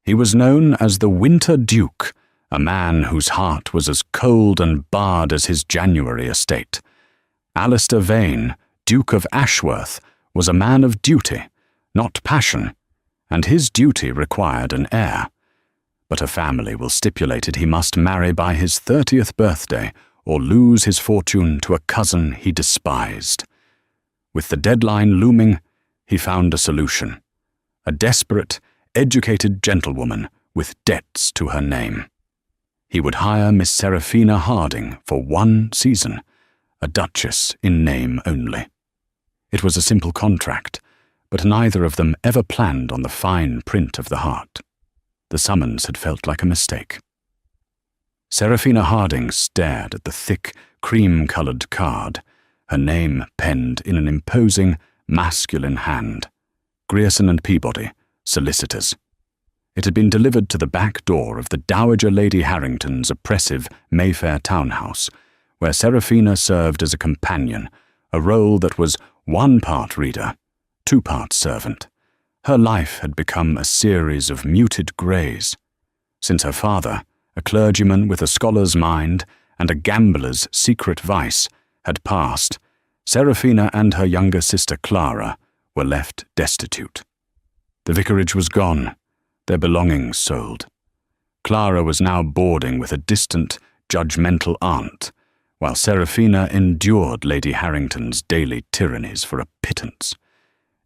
He was known as the Winter Duke, a man whose heart was as cold and barred as his January estate. Alistair Vane, Duke of Ashworth, was a man of duty, not passion, and his duty required an heir. But a family will stipulated he must marry by his 30th birthday or lose his fortune to a cousin he despised. With the deadline looming, he found a solution. A desperate, educated gentlewoman with debts to her name. He would hire Miss Seraphina Harding for 1 season, a duchess in name only. It was a simple contract, but neither of them ever planned on the fine print of the heart. The summons had felt like a mistake. Seraphina Harding stared at the thick, cream-coloured card, her name penned in an imposing, masculine hand. Grierson and Peabody, solicitors. It had been delivered to the back door of the Dowager Lady Harrington's oppressive Mayfair townhouse, where Seraphina served as a companion, a role that was 1 part reader, 2 parts servant. Her life had become a series of muted greys. Since her father, a clergyman with a scholar's mind and a gambler's secret vice, had passed, Seraphina and her younger sister Clara were left destitute. The vicarage was gone, their belongings sold. Clara was now boarding with a distant, judgmental aunt, while Seraphina endured Lady Harrington's daily tyrannies for a pittance.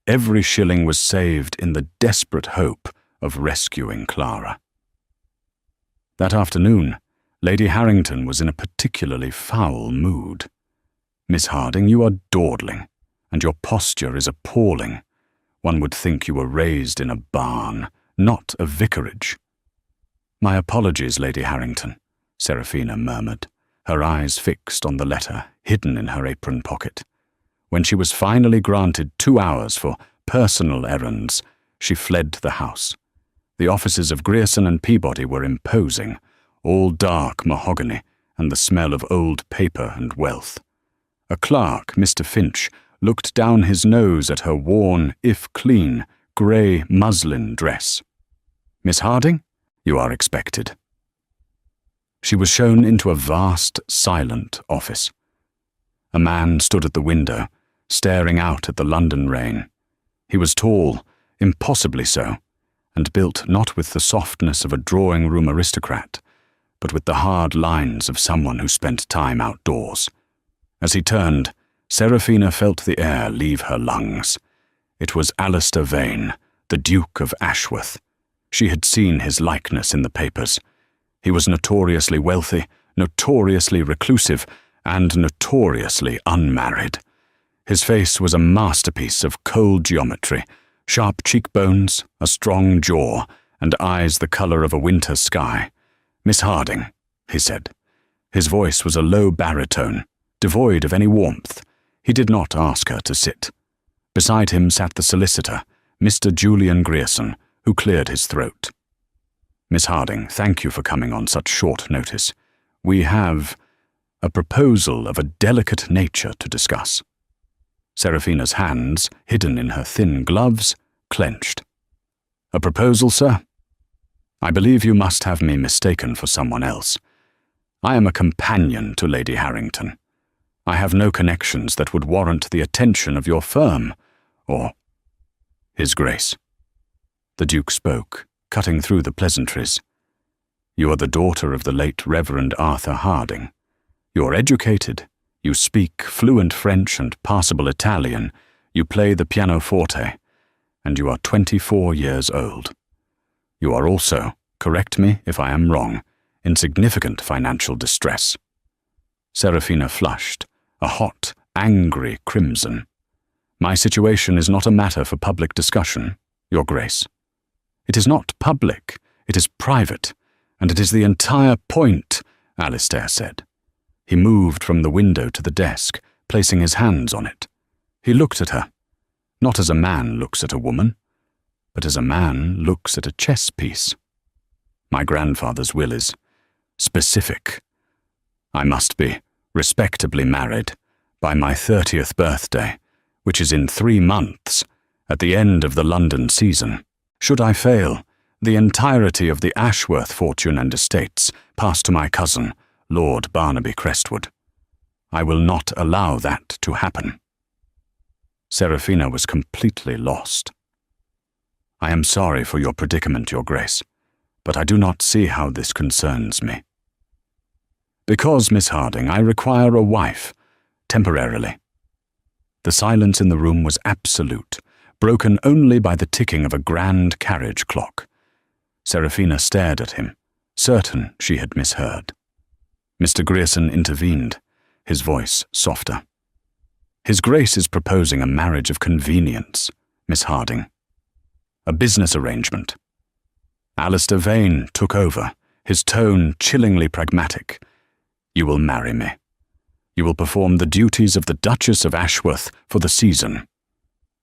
Every shilling was saved in the desperate hope of rescuing Clara. That afternoon, Lady Harrington was in a particularly foul mood. "Miss Harding, you are dawdling, and your posture is appalling. One would think you were raised in a barn, not a vicarage." "My apologies, Lady Harrington," Seraphina murmured, her eyes fixed on the letter hidden in her apron pocket. When she was finally granted 2 hours for personal errands, she fled the house. The offices of Grierson and Peabody were imposing, all dark mahogany and the smell of old paper and wealth. A clerk, Mr. Finch, looked down his nose at her worn, if clean, grey muslin dress. "Miss Harding, you are expected." She was shown into a vast, silent office. A man stood at the window, staring out at the London rain. He was tall, impossibly so, and built not with the softness of a drawing-room aristocrat, but with the hard lines of someone who spent time outdoors. As he turned, Seraphina felt the air leave her lungs. It was Alistair Vane, the Duke of Ashworth. She had seen his likeness in the papers. He was notoriously wealthy, notoriously reclusive, and notoriously unmarried. His face was a masterpiece of cold geometry, sharp cheekbones, a strong jaw, and eyes the colour of a winter sky. "Miss Harding," he said. His voice was a low baritone, devoid of any warmth. He did not ask her to sit. Beside him sat the solicitor, Mr. Julian Grierson, who cleared his throat. "Miss Harding, thank you for coming on such short notice. We have a proposal of a delicate nature to discuss." Seraphina's hands, hidden in her thin gloves, clenched. "A proposal, sir? I believe you must have me mistaken for someone else. I am a companion to Lady Harrington. I have no connections that would warrant the attention of your firm, or His Grace." The Duke spoke, cutting through the pleasantries. "You are the daughter of the late Reverend Arthur Harding. You are educated. You speak fluent French and passable Italian. You play the pianoforte, and you are 24 years old. You are also, correct me if I am wrong, in significant financial distress." Seraphina flushed, a hot, angry crimson. "My situation is not a matter for public discussion, Your Grace." "It is not public, it is private, and it is the entire point," Alistair said. He moved from the window to the desk, placing his hands on it. He looked at her, not as a man looks at a woman, but as a man looks at a chess piece. "My grandfather's will is specific. I must be respectably married by my 30th birthday, which is in 3 months, at the end of the London season. Should I fail, The entirety of the Ashworth fortune and estates pass to my cousin, Lord Barnaby Crestwood. I will not allow that to happen." Seraphina was completely lost. "I am sorry for your predicament, Your Grace, but I do not see how this concerns me." "Because, Miss Harding, I require a wife, temporarily." The silence in the room was absolute, broken only by the ticking of a grand carriage clock. Seraphina stared at him, certain she had misheard. Mr. Grierson intervened, his voice softer. "His Grace is proposing a marriage of convenience, Miss Harding. A business arrangement." Alistair Vane took over, his tone chillingly pragmatic. "You will marry me. You will perform the duties of the Duchess of Ashworth for the season.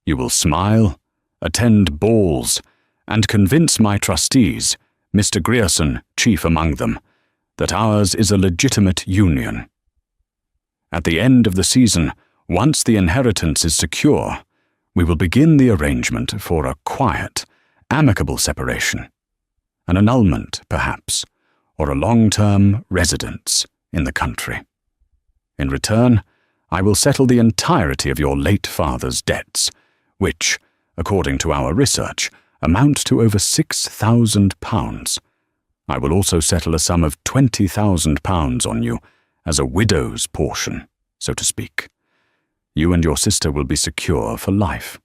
You will smile, attend balls, and convince my trustees, Mr. Grierson chief among them, that ours is a legitimate union. At the end of the season, once the inheritance is secure, we will begin the arrangement for a quiet, amicable separation, an annulment, perhaps, or a long-term residence in the country. In return, I will settle the entirety of your late father's debts, which, according to our research, amount to over £6,000. I will also settle a sum of £20,000 on you as a widow's portion, so to speak. You and your sister will be secure for life."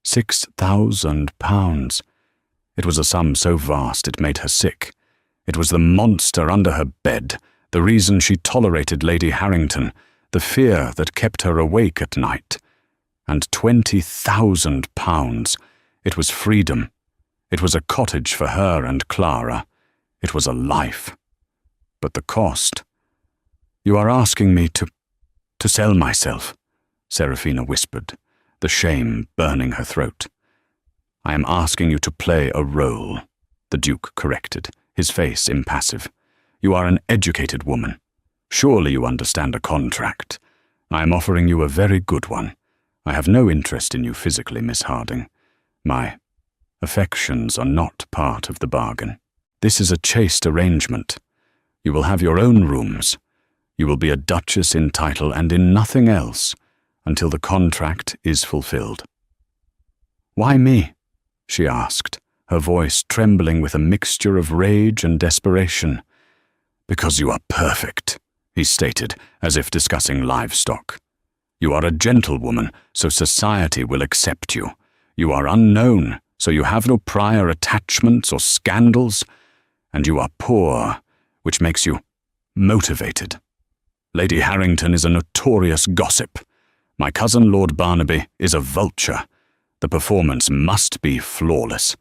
£6,000. It was a sum so vast it made her sick. It was the monster under her bed, the reason she tolerated Lady Harrington, the fear that kept her awake at night. And £20,000. It was freedom. It was a cottage for her and Clara. It was a life. But the cost— "You are asking me to sell myself," Seraphina whispered, the shame burning her throat. "I am asking you to play a role," the Duke corrected, his face impassive. "You are an educated woman. Surely you understand a contract. I am offering you a very good one. I have no interest in you physically, Miss Harding. My affections are not part of the bargain. This is a chaste arrangement. You will have your own rooms. You will be a duchess in title and in nothing else until the contract is fulfilled." "Why me?" she asked, her voice trembling with a mixture of rage and desperation. "Because you are perfect," he stated, as if discussing livestock. "You are a gentlewoman, so society will accept you. You are unknown, so you have no prior attachments or scandals. And you are poor, which makes you motivated. Lady Harrington is a notorious gossip. My cousin Lord Barnaby is a vulture. The performance must be flawless."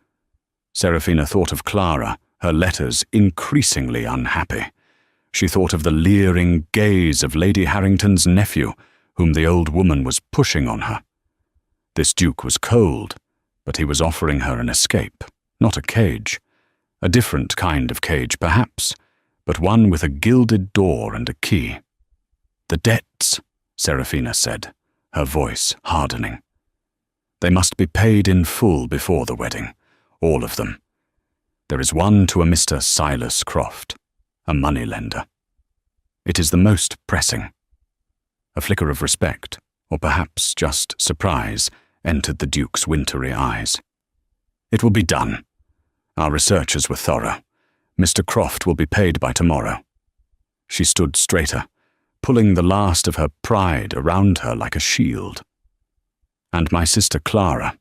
Seraphina thought of Clara, her letters increasingly unhappy. She thought of the leering gaze of Lady Harrington's nephew, whom the old woman was pushing on her. This Duke was cold, but he was offering her an escape, not a cage. A different kind of cage, perhaps, but one with a gilded door and a key. "The debts," Seraphina said, her voice hardening. "They must be paid in full before the wedding, all of them. There is one to a Mr. Silas Croft, a moneylender. It is the most pressing." A flicker of respect, or perhaps just surprise, entered the Duke's wintry eyes. "It will be done. Our researches were thorough. Mr. Croft will be paid by tomorrow." She stood straighter, pulling the last of her pride around her like a shield. "And my sister Clara.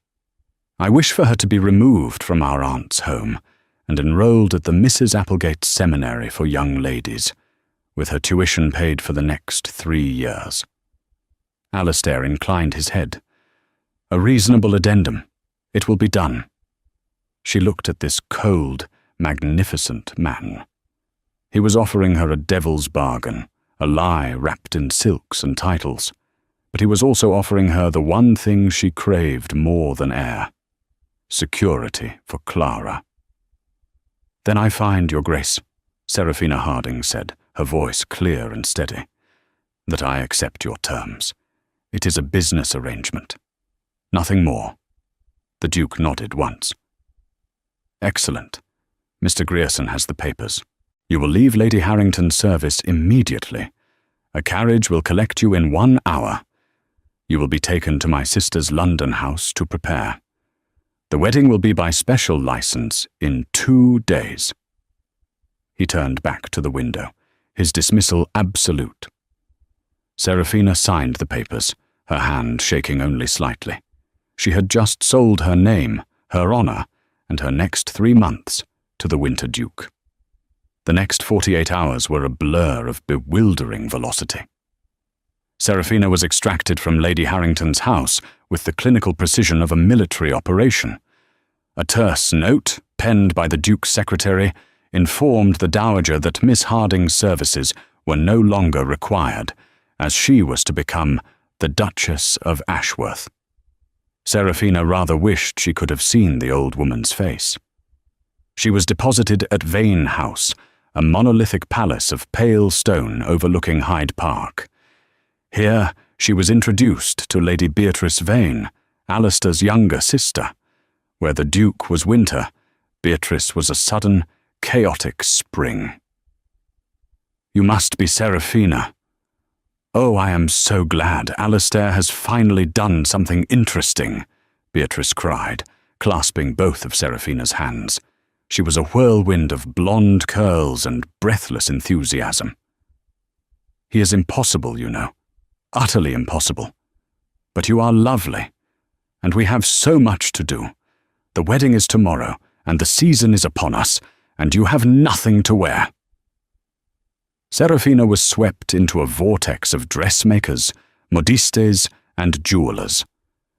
I wish for her to be removed from our aunt's home and enrolled at the Mrs. Applegate's Seminary for young ladies, with her tuition paid for the next 3 years. Alistair inclined his head. "A reasonable addendum. It will be done." She looked at this cold, magnificent man. He was offering her a devil's bargain, a lie wrapped in silks and titles, but he was also offering her the one thing she craved more than air: security for Clara. "Then I find, Your Grace," Seraphina Harding said, her voice clear and steady, "that I accept your terms. It is a business arrangement. Nothing more." The Duke nodded once. Excellent. Mr. Grierson has the papers. You will leave Lady Harrington's service immediately. A carriage will collect you in 1 hour. You will be taken to my sister's London house to prepare. The wedding will be by special license in 2 days. He turned back to the window, his dismissal absolute. Serafina signed the papers, her hand shaking only slightly. She had just sold her name, her honour, and her next 3 months to the Winter Duke. The next 48 hours were a blur of bewildering velocity. Serafina was extracted from Lady Harrington's house with the clinical precision of a military operation. A terse note, penned by the Duke's secretary, informed the Dowager that Miss Harding's services were no longer required, as she was to become the Duchess of Ashworth. Serafina rather wished she could have seen the old woman's face. She was deposited at Vane House, a monolithic palace of pale stone overlooking Hyde Park. Here she was introduced to Lady Beatrice Vane, Alistair's younger sister. Where the Duke was winter, Beatrice was a sudden, chaotic spring. "You must be Serafina. Oh, I am so glad Alistair has finally done something interesting," Beatrice cried, clasping both of Serafina's hands. She was a whirlwind of blonde curls and breathless enthusiasm. "He is impossible, you know. Utterly impossible. But you are lovely, and we have so much to do. The wedding is tomorrow, and the season is upon us, and you have nothing to wear." Serafina was swept into a vortex of dressmakers, modistes, and jewellers.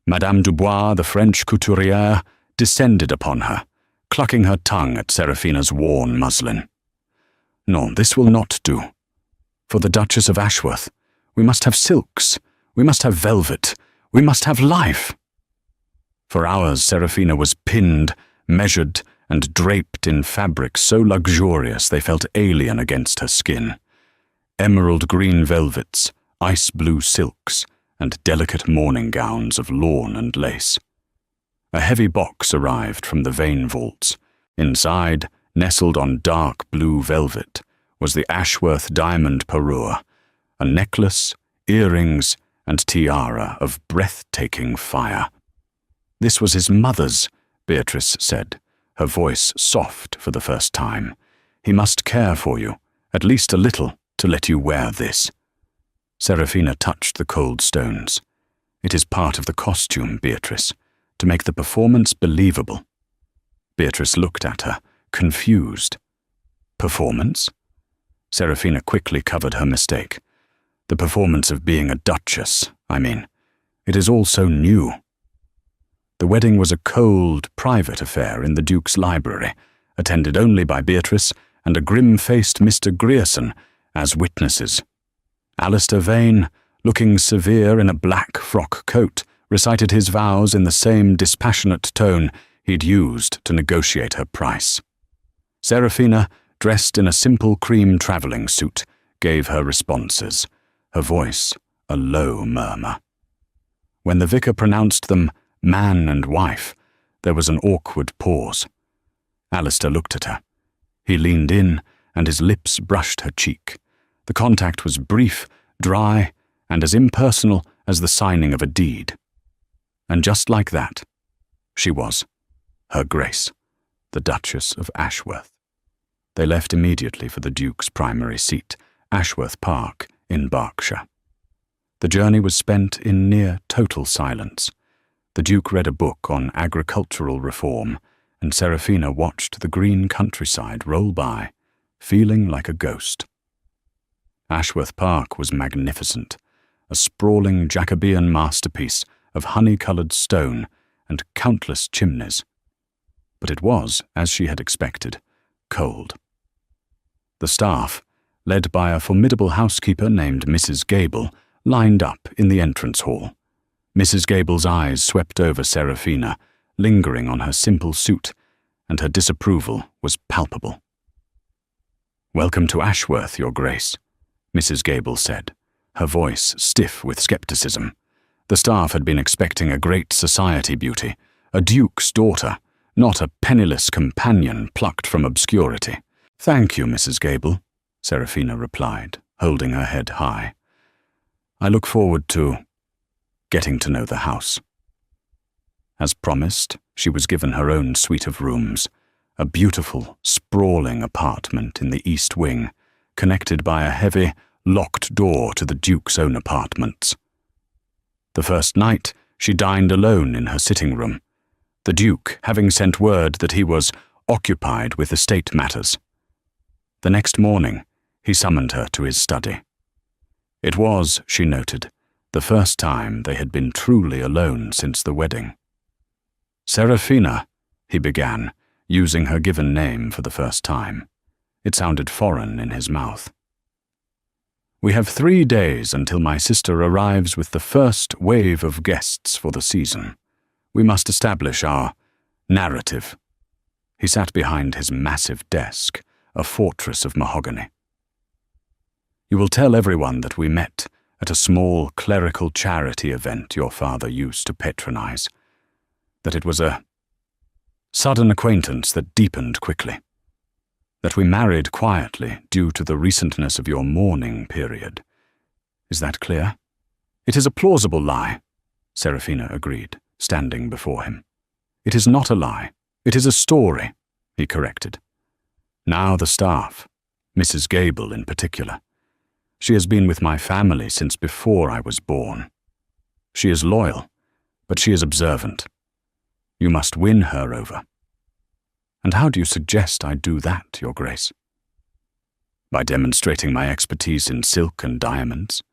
Madame Dubois, the French couturière, descended upon her, clucking her tongue at Serafina's worn muslin. "No, this will not do. For the Duchess of Ashworth, we must have silks, we must have velvet, we must have life." For hours Serafina was pinned, measured, and draped in fabrics so luxurious they felt alien against her skin. Emerald green velvets, ice blue silks, and delicate morning gowns of lawn and lace. A heavy box arrived from the Vane vaults. Inside, nestled on dark blue velvet, was the Ashworth diamond parure, a necklace, earrings, and tiara of breathtaking fire. "This was his mother's," Beatrice said, her voice soft for the first time. "He must care for you, at least a little, to let you wear this." Serafina touched the cold stones. "It is part of the costume, Beatrice, to make the performance believable." Beatrice looked at her, confused. "Performance?" Serafina quickly covered her mistake. "The performance of being a duchess, I mean. It is all so new." The wedding was a cold, private affair in the Duke's library, attended only by Beatrice and a grim-faced Mr. Grierson as witnesses. Alistair Vane, looking severe in a black frock coat, recited his vows in the same dispassionate tone he'd used to negotiate her price. Serafina, dressed in a simple cream travelling suit, gave her responses, her voice a low murmur. When the vicar pronounced them man and wife, there was an awkward pause. Alistair looked at her. He leaned in, and his lips brushed her cheek. The contact was brief, dry, and as impersonal as the signing of a deed. And just like that, she was Her Grace, the Duchess of Ashworth. They left immediately for the Duke's primary seat, Ashworth Park in Berkshire. The journey was spent in near total silence. The Duke read a book on agricultural reform, and Serafina watched the green countryside roll by, feeling like a ghost. Ashworth Park was magnificent, a sprawling Jacobean masterpiece of honey-coloured stone and countless chimneys. But it was, as she had expected, cold. The staff, led by a formidable housekeeper named Mrs. Gable, lined up in the entrance hall. Mrs. Gable's eyes swept over Serafina, lingering on her simple suit, and her disapproval was palpable. "Welcome to Ashworth, Your Grace," Mrs. Gable said, her voice stiff with scepticism. The staff had been expecting a great society beauty, a duke's daughter, not a penniless companion plucked from obscurity. "Thank you, Mrs. Gable," Seraphina replied, holding her head high. "I look forward to getting to know the house." As promised, she was given her own suite of rooms, a beautiful, sprawling apartment in the east wing, connected by a heavy, locked door to the Duke's own apartments. The first night, she dined alone in her sitting room, the Duke having sent word that he was occupied with estate matters. The next morning, he summoned her to his study. It was, she noted, the first time they had been truly alone since the wedding. "Seraphina," he began, using her given name for the first time. It sounded foreign in his mouth. "We have 3 days until my sister arrives with the first wave of guests for the season. We must establish our narrative." He sat behind his massive desk, a fortress of mahogany. "You will tell everyone that we met at a small clerical charity event your father used to patronize, that it was a sudden acquaintance that deepened quickly, that we married quietly due to the recentness of your mourning period. Is that clear?" "It is a plausible lie," Seraphina agreed, standing before him. "It is not a lie. It is a story," he corrected. "Now the staff, Mrs. Gable in particular. She has been with my family since before I was born. She is loyal, but she is observant. You must win her over." "And how do you suggest I do that, Your Grace?" "By demonstrating my expertise in silk and diamonds."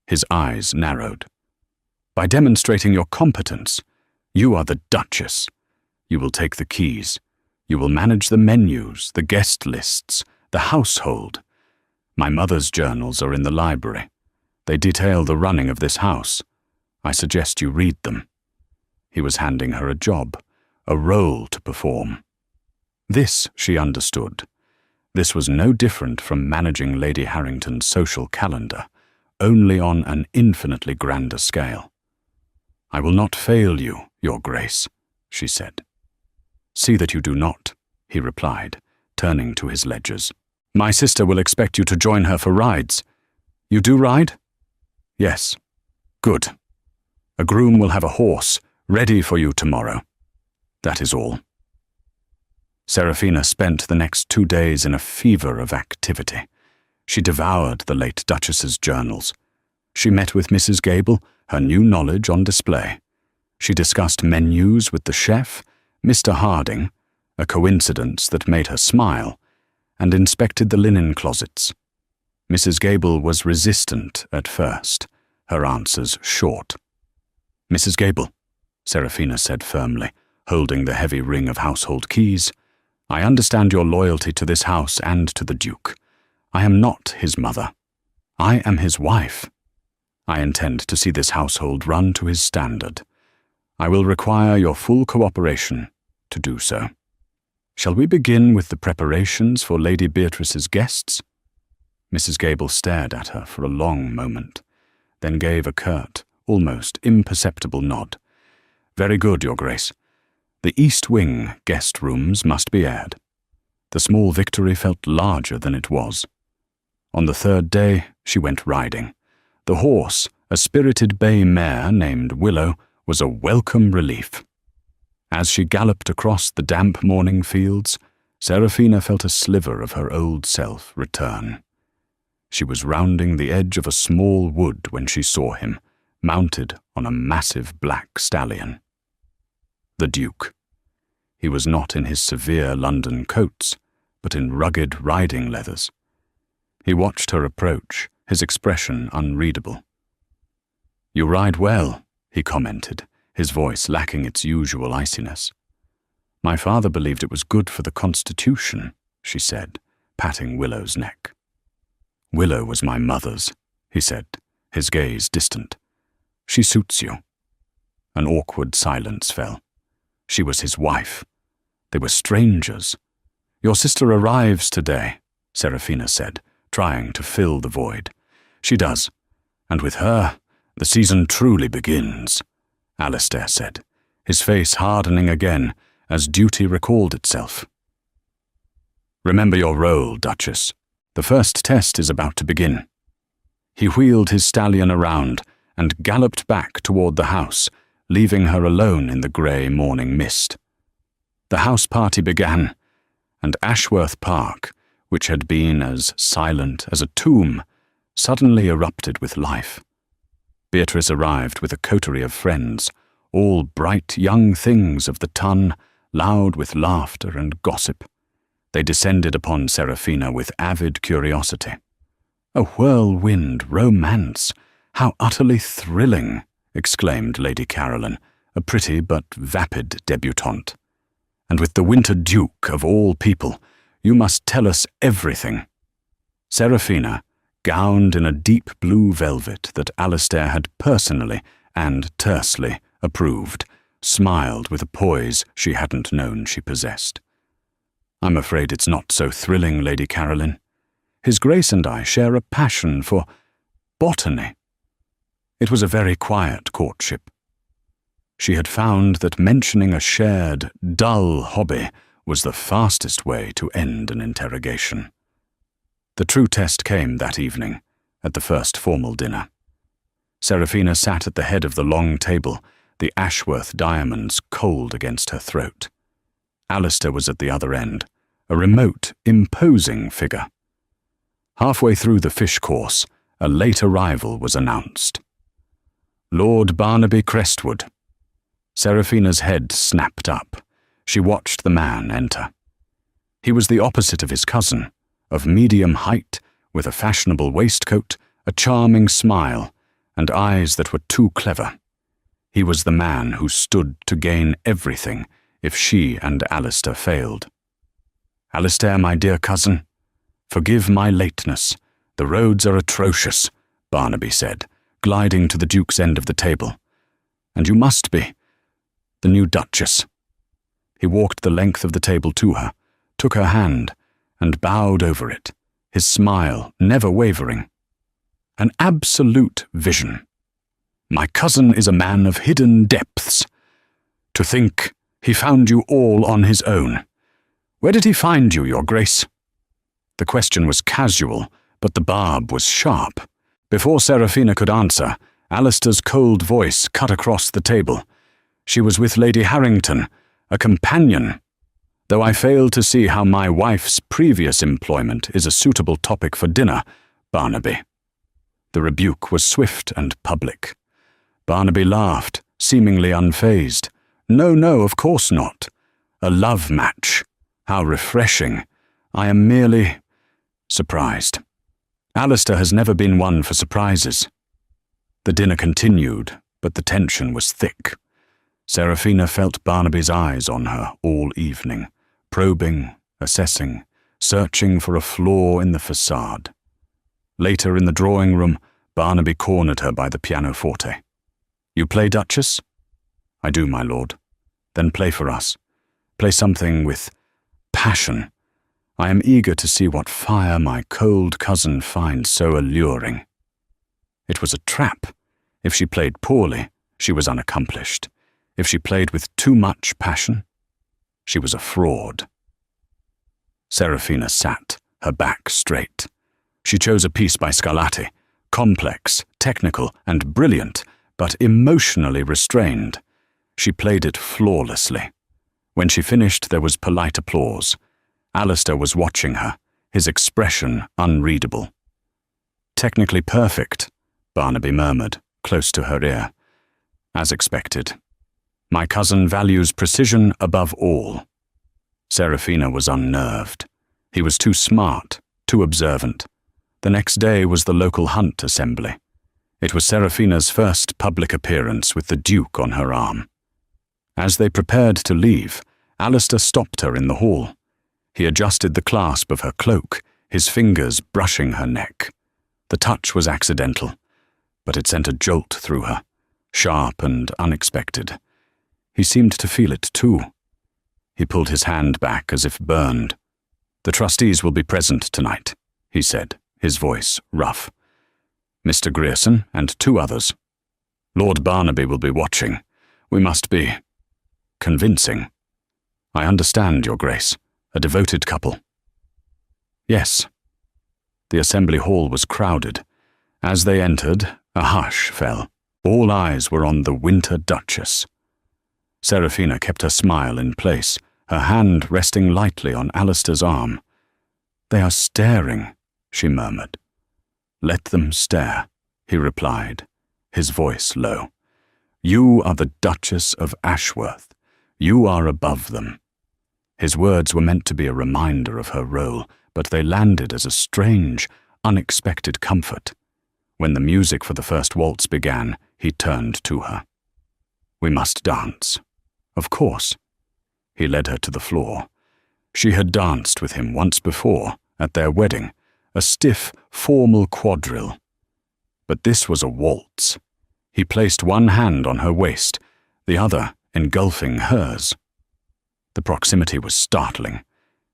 His eyes narrowed. "By demonstrating your competence. You are the Duchess. You will take the keys. You will manage the menus, the guest lists, the household. My mother's journals are in the library. They detail the running of this house. I suggest you read them." He was handing her a job, a role to perform. This, she understood. This was no different from managing Lady Harrington's social calendar, only on an infinitely grander scale. "I will not fail you, Your Grace," she said. "See that you do not," he replied, turning to his ledgers. "My sister will expect you to join her for rides. You do ride?" "Yes." "Good. A groom will have a horse ready for you tomorrow. That is all." Seraphina spent the next 2 days in a fever of activity. She devoured the late Duchess's journals. She met with Mrs. Gable, her new knowledge on display. She discussed menus with the chef, Mr. Harding, a coincidence that made her smile, and inspected the linen closets. Mrs. Gable was resistant at first, her answers short. "Mrs. Gable," Seraphina said firmly, holding the heavy ring of household keys, "I understand your loyalty to this house and to the Duke. I am not his mother. I am his wife. I intend to see this household run to his standard. I will require your full cooperation to do so. Shall we begin with the preparations for Lady Beatrice's guests?" Mrs. Gable stared at her for a long moment, then gave a curt, almost imperceptible nod. "Very good, Your Grace. The East Wing guest rooms must be aired." The small victory felt larger than it was. On the 3rd day, she went riding. The horse, a spirited bay mare named Willow, was a welcome relief. As she galloped across the damp morning fields, Seraphina felt a sliver of her old self return. She was rounding the edge of a small wood when she saw him, mounted on a massive black stallion. The Duke. He was not in his severe London coats, but in rugged riding leathers. He watched her approach, his expression unreadable. "You ride well," he commented, his voice lacking its usual iciness. "My father believed it was good for the constitution," she said, patting Willow's neck. "Willow was my mother's," he said, his gaze distant. "She suits you." An awkward silence fell. She was his wife. They were strangers. "Your sister arrives today," Seraphina said, trying to fill the void. "She does. And with her, the season truly begins," Alistair said, his face hardening again as duty recalled itself. "Remember your role, Duchess. The first test is about to begin." He wheeled his stallion around and galloped back toward the house, leaving her alone in the grey morning mist. The house party began, and Ashworth Park, which had been as silent as a tomb, suddenly erupted with life. Beatrice arrived with a coterie of friends, all bright young things of the ton, loud with laughter and gossip. They descended upon Seraphina with avid curiosity. "A whirlwind romance! How utterly thrilling!" exclaimed Lady Caroline, a pretty but vapid debutante. "And with the Winter Duke, of all people, you must tell us everything." Seraphina, gowned in a deep blue velvet that Alistair had personally and tersely approved, smiled with a poise she hadn't known she possessed. "I'm afraid it's not so thrilling, Lady Caroline. His Grace and I share a passion for botany." It was a very quiet courtship. She had found that mentioning a shared, dull hobby was the fastest way to end an interrogation. The true test came that evening, at the first formal dinner. Seraphina sat at the head of the long table, the Ashworth diamonds cold against her throat. Alistair was at the other end, a remote, imposing figure. Halfway through the fish course, a late arrival was announced. Lord Barnaby Crestwood. Seraphina's head snapped up. She watched the man enter. He was the opposite of his cousin, of medium height, with a fashionable waistcoat, a charming smile, and eyes that were too clever. He was the man who stood to gain everything if she and Alistair failed. "Alistair, my dear cousin, forgive my lateness. The roads are atrocious," Barnaby said, gliding to the Duke's end of the table. "And you must be the new Duchess." He walked the length of the table to her, took her hand, and bowed over it, his smile never wavering. "An absolute vision. My cousin is a man of hidden depths. To think he found you all on his own. Where did he find you, Your Grace?" The question was casual, but the barb was sharp. Before Seraphina could answer, Alistair's cold voice cut across the table. "She was with Lady Harrington, a companion. Though I fail to see how my wife's previous employment is a suitable topic for dinner, Barnaby." The rebuke was swift and public. Barnaby laughed, seemingly unfazed. No, of course not. A love match. How refreshing. I am merely surprised. Alistair has never been one for surprises." The dinner continued, but the tension was thick. Seraphina felt Barnaby's eyes on her all evening, probing, assessing, searching for a flaw in the facade. Later in the drawing room, Barnaby cornered her by the pianoforte. "You play, Duchess?" "I do, my lord." "Then play for us. Play something with passion. I am eager to see what fire my cold cousin finds so alluring." It was a trap. If she played poorly, she was unaccomplished. If she played with too much passion, she was a fraud. Seraphina sat, her back straight. She chose a piece by Scarlatti, complex, technical, and brilliant, but emotionally restrained. She played it flawlessly. When she finished, there was polite applause. Alistair was watching her, his expression unreadable. "Technically perfect," Barnaby murmured, close to her ear. "As expected. My cousin values precision above all." Seraphina was unnerved. He was too smart, too observant. The next day was the local hunt assembly. It was Seraphina's first public appearance with the Duke on her arm. As they prepared to leave, Alistair stopped her in the hall. He adjusted the clasp of her cloak, his fingers brushing her neck. The touch was accidental, but it sent a jolt through her, sharp and unexpected. He seemed to feel it too. He pulled his hand back as if burned. "The trustees will be present tonight," he said, his voice rough. "Mr. Grierson and 2 others. Lord Barnaby will be watching. We must be convincing." I understand, Your Grace. A devoted couple. Yes. The assembly hall was crowded. As they entered, a hush fell. All eyes were on the Winter Duchess. Serafina kept her smile in place, her hand resting lightly on Alistair's arm. "They are staring," she murmured. "Let them stare," he replied, his voice low. "You are the Duchess of Ashworth. You are above them." His words were meant to be a reminder of her role, but they landed as a strange, unexpected comfort. When the music for the first waltz began, he turned to her. "We must dance." "Of course." He led her to the floor. She had danced with him once before, at their wedding, a stiff, formal quadrille. But this was a waltz. He placed one hand on her waist, the other engulfing hers. The proximity was startling.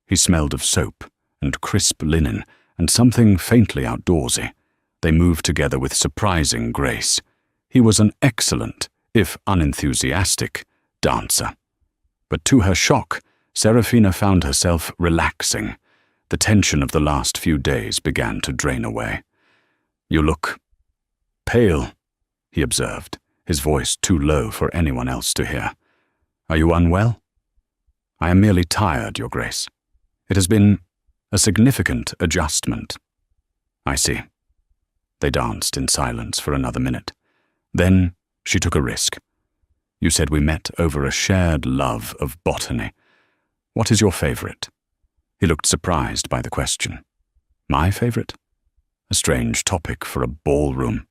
He smelled of soap and crisp linen and something faintly outdoorsy. They moved together with surprising grace. He was an excellent, if unenthusiastic, dancer. But to her shock, Serafina found herself relaxing. The tension of the last few days began to drain away. "You look pale," he observed, his voice too low for anyone else to hear. "Are you unwell?" "I am merely tired, Your Grace. It has been a significant adjustment." "I see." They danced in silence for another minute. Then she took a risk. "You said we met over a shared love of botany. What is your favorite?" He looked surprised by the question. "My favorite? A strange topic for a ballroom."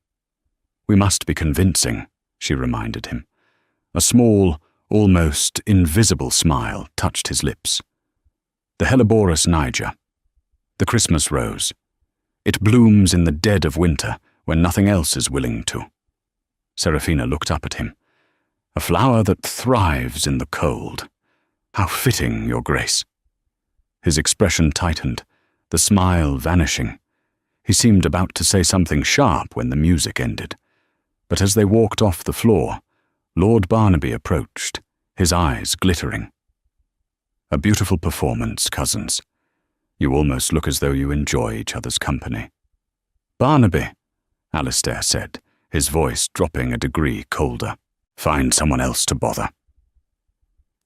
"We must be convincing," she reminded him. A small, almost invisible smile touched his lips. "The Helleborus niger, the Christmas rose. It blooms in the dead of winter when nothing else is willing to." Serafina looked up at him. "A flower that thrives in the cold. How fitting, Your Grace." His expression tightened, the smile vanishing. He seemed about to say something sharp when the music ended. But as they walked off the floor, Lord Barnaby approached, his eyes glittering. "A beautiful performance, cousins. You almost look as though you enjoy each other's company." "Barnaby," Alistair said, his voice dropping a degree colder. "Find someone else to bother."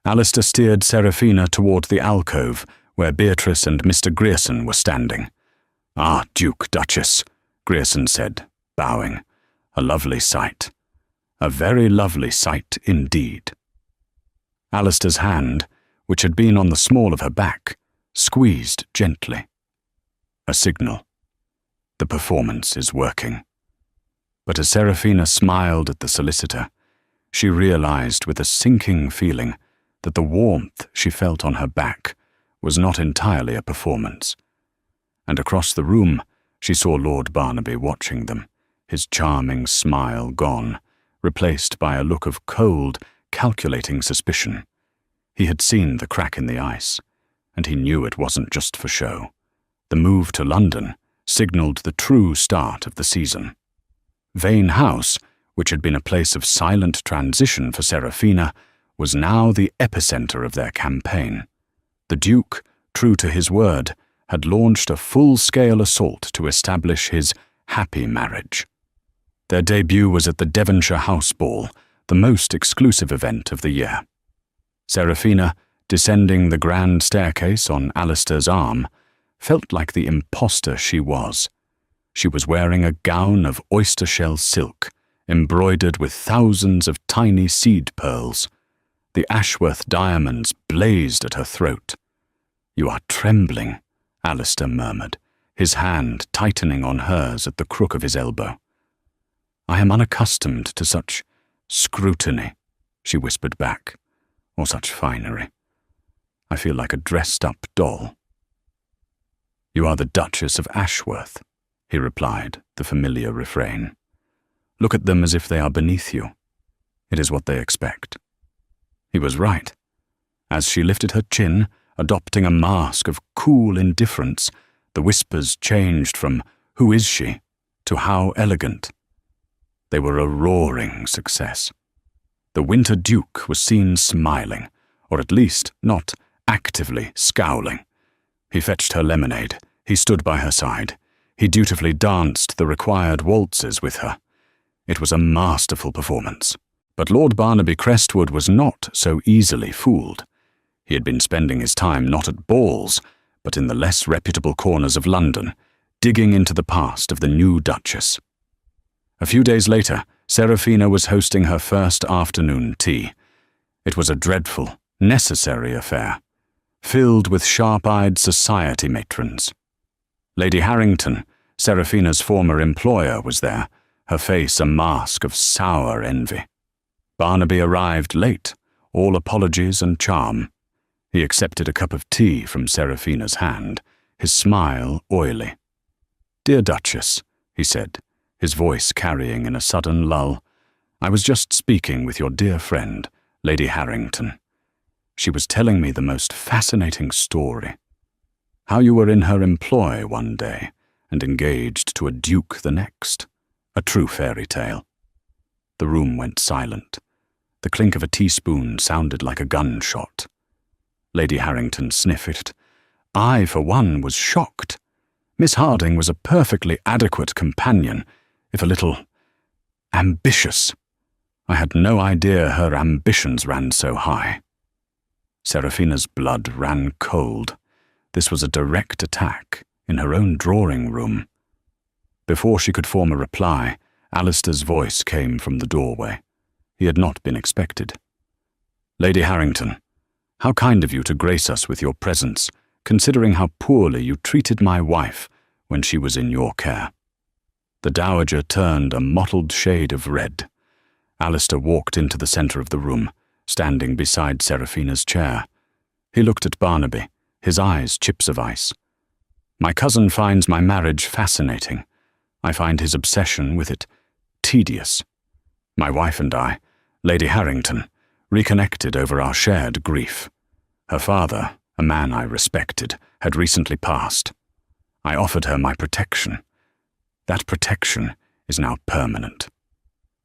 Alistair steered Serafina toward the alcove where Beatrice and Mr. Grierson were standing. "Ah, Duke, Duchess," Grierson said, bowing. "A lovely sight. A very lovely sight indeed." Alistair's hand, which had been on the small of her back, squeezed gently. A signal. The performance is working. But as Serafina smiled at the solicitor, she realized with a sinking feeling that the warmth she felt on her back was not entirely a performance. And across the room, she saw Lord Barnaby watching them, his charming smile gone, replaced by a look of cold, calculating suspicion. He had seen the crack in the ice, and he knew it wasn't just for show. The move to London signaled the true start of the season. Vane House, which had been a place of silent transition for Serafina, was now the epicenter of their campaign. The Duke, true to his word, had launched a full-scale assault to establish his happy marriage. Their debut was at the Devonshire House Ball, the most exclusive event of the year. Serafina, descending the grand staircase on Alistair's arm, felt like the impostor she was. She was wearing a gown of oyster-shell silk, embroidered with thousands of tiny seed pearls. The Ashworth diamonds blazed at her throat. "You are trembling," Alistair murmured, his hand tightening on hers at the crook of his elbow. "I am unaccustomed to such scrutiny," she whispered back, "or such finery. I feel like a dressed-up doll." "You are the Duchess of Ashworth," he replied, the familiar refrain. "Look at them as if they are beneath you. It is what they expect." He was right. As she lifted her chin, adopting a mask of cool indifference, the whispers changed from "Who is she?" to "How elegant." They were a roaring success. The Winter Duke was seen smiling, or at least not actively scowling. He fetched her lemonade. He stood by her side. He dutifully danced the required waltzes with her. It was a masterful performance. But Lord Barnaby Crestwood was not so easily fooled. He had been spending his time not at balls, but in the less reputable corners of London, digging into the past of the new Duchess. A few days later, Serafina was hosting her first afternoon tea. It was a dreadful, necessary affair, filled with sharp-eyed society matrons. Lady Harrington, Serafina's former employer, was there, her face a mask of sour envy. Barnaby arrived late, all apologies and charm. He accepted a cup of tea from Serafina's hand, his smile oily. "Dear Duchess," he said, his voice carrying in a sudden lull, "I was just speaking with your dear friend, Lady Harrington. She was telling me the most fascinating story. How you were in her employ one day and engaged to a duke the next. A true fairy tale." The room went silent. The clink of a teaspoon sounded like a gunshot. Lady Harrington sniffed. I, for one, was shocked. Miss Harding was a perfectly adequate companion, if a little ambitious. I had no idea her ambitions ran so high. Serafina's blood ran cold. This was a direct attack in her own drawing-room. Before she could form a reply, Alistair's voice came from the doorway. He had not been expected. "Lady Harrington, how kind of you to grace us with your presence, considering how poorly you treated my wife when she was in your care." The dowager turned a mottled shade of red. Alistair walked into the centre of the room, standing beside Serafina's chair. He looked at Barnaby, his eyes chips of ice. "My cousin finds my marriage fascinating. I find his obsession with it tedious. My wife and I, Lady Harrington, reconnected over our shared grief. Her father, a man I respected, had recently passed. I offered her my protection. That protection is now permanent.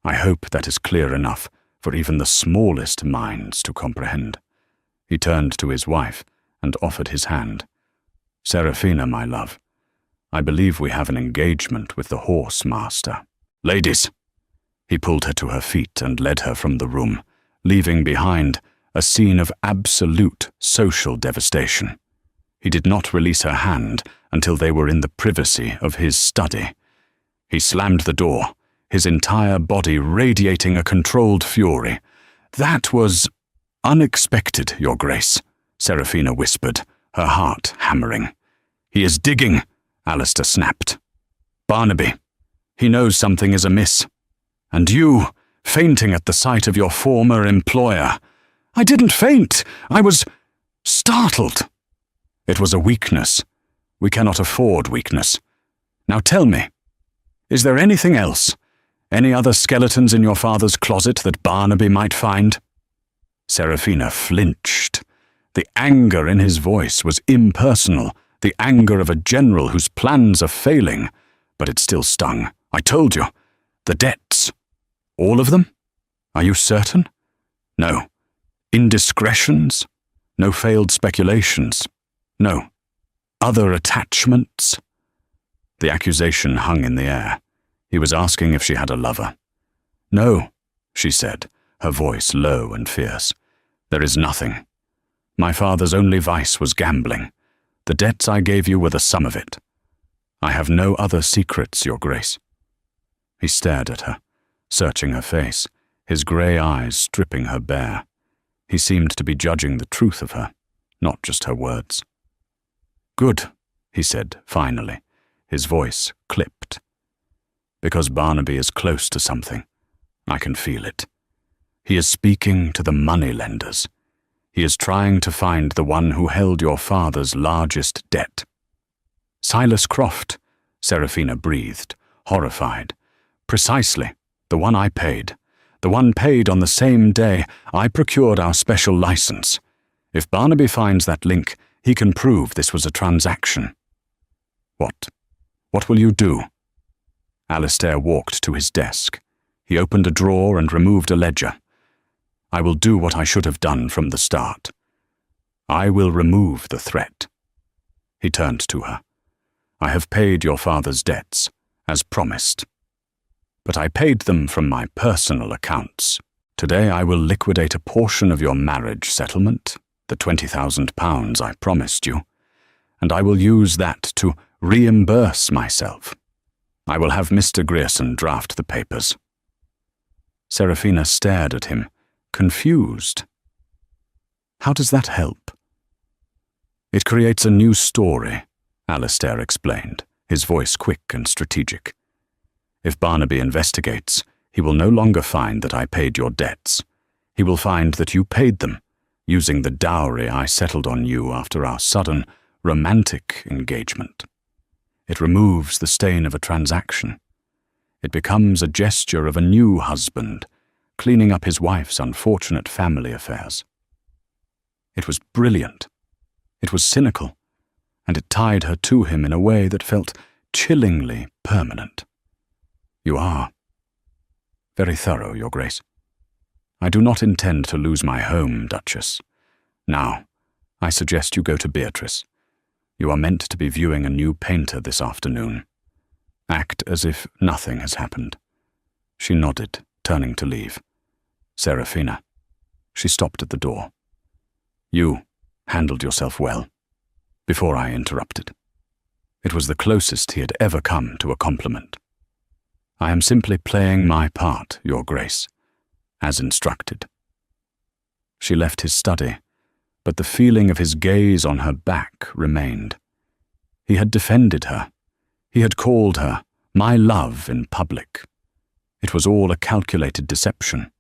I hope that is clear enough for even the smallest minds to comprehend." He turned to his wife and offered his hand. "Serafina, my love, I believe we have an engagement with the horse master. Ladies!" He pulled her to her feet and led her from the room, leaving behind a scene of absolute social devastation. He did not release her hand until they were in the privacy of his study. He slammed the door, his entire body radiating a controlled fury. "That was unexpected, Your Grace," Serafina whispered, her heart hammering. "He is digging," Alistair snapped. "Barnaby, he knows something is amiss. And you, fainting at the sight of your former employer." "I didn't faint. I was startled." "It was a weakness. We cannot afford weakness. Now tell me, is there anything else? Any other skeletons in your father's closet that Barnaby might find?" Serafina flinched. The anger in his voice was impersonal, the anger of a general whose plans are failing, but it still stung. "I told you. The debts. All of them? Are you certain? No. Indiscretions? No failed speculations? No. Other attachments?" The accusation hung in the air. He was asking if she had a lover. "No," she said, her voice low and fierce. "There is nothing. My father's only vice was gambling. The debts I gave you were the sum of it. I have no other secrets, Your Grace." He stared at her, searching her face, his grey eyes stripping her bare. He seemed to be judging the truth of her, not just her words. "Good," he said finally, his voice clipped. "Because Barnaby is close to something. I can feel it. He is speaking to the moneylenders. He is trying to find the one who held your father's largest debt." "Silas Croft," Serafina breathed, horrified. "Precisely, the one I paid. The one paid on the same day I procured our special license. If Barnaby finds that link, he can prove this was a transaction." "What? What will you do?" Alistair walked to his desk. He opened a drawer and removed a ledger. "I will do what I should have done from the start. I will remove the threat. He turned to her. I have paid your father's debts, as promised. But I paid them from my personal accounts. Today I will liquidate a portion of your marriage settlement, the £20,000 I promised you, and I will use that to reimburse myself. I will have Mr. Grierson draft the papers. Serafina stared at him, confused. How does that help? It creates a new story, Alistair explained, his voice quick and strategic. If Barnaby investigates, he will no longer find that I paid your debts. He will find that you paid them, using the dowry I settled on you after our sudden, romantic engagement. It removes the stain of a transaction. It becomes a gesture of a new husband, cleaning up his wife's unfortunate family affairs. It was brilliant. It was cynical, and it tied her to him in a way that felt chillingly permanent. You are very thorough, Your Grace. I do not intend to lose my home, Duchess. Now, I suggest you go to Beatrice. You are meant to be viewing a new painter this afternoon. Act as if nothing has happened. She nodded, turning to leave. Serafina. She stopped at the door. You handled yourself well, before I interrupted. It was the closest he had ever come to a compliment. I am simply playing my part, Your Grace, as instructed. She left his study, but the feeling of his gaze on her back remained. He had defended her. He had called her my love in public. It was all a calculated deception.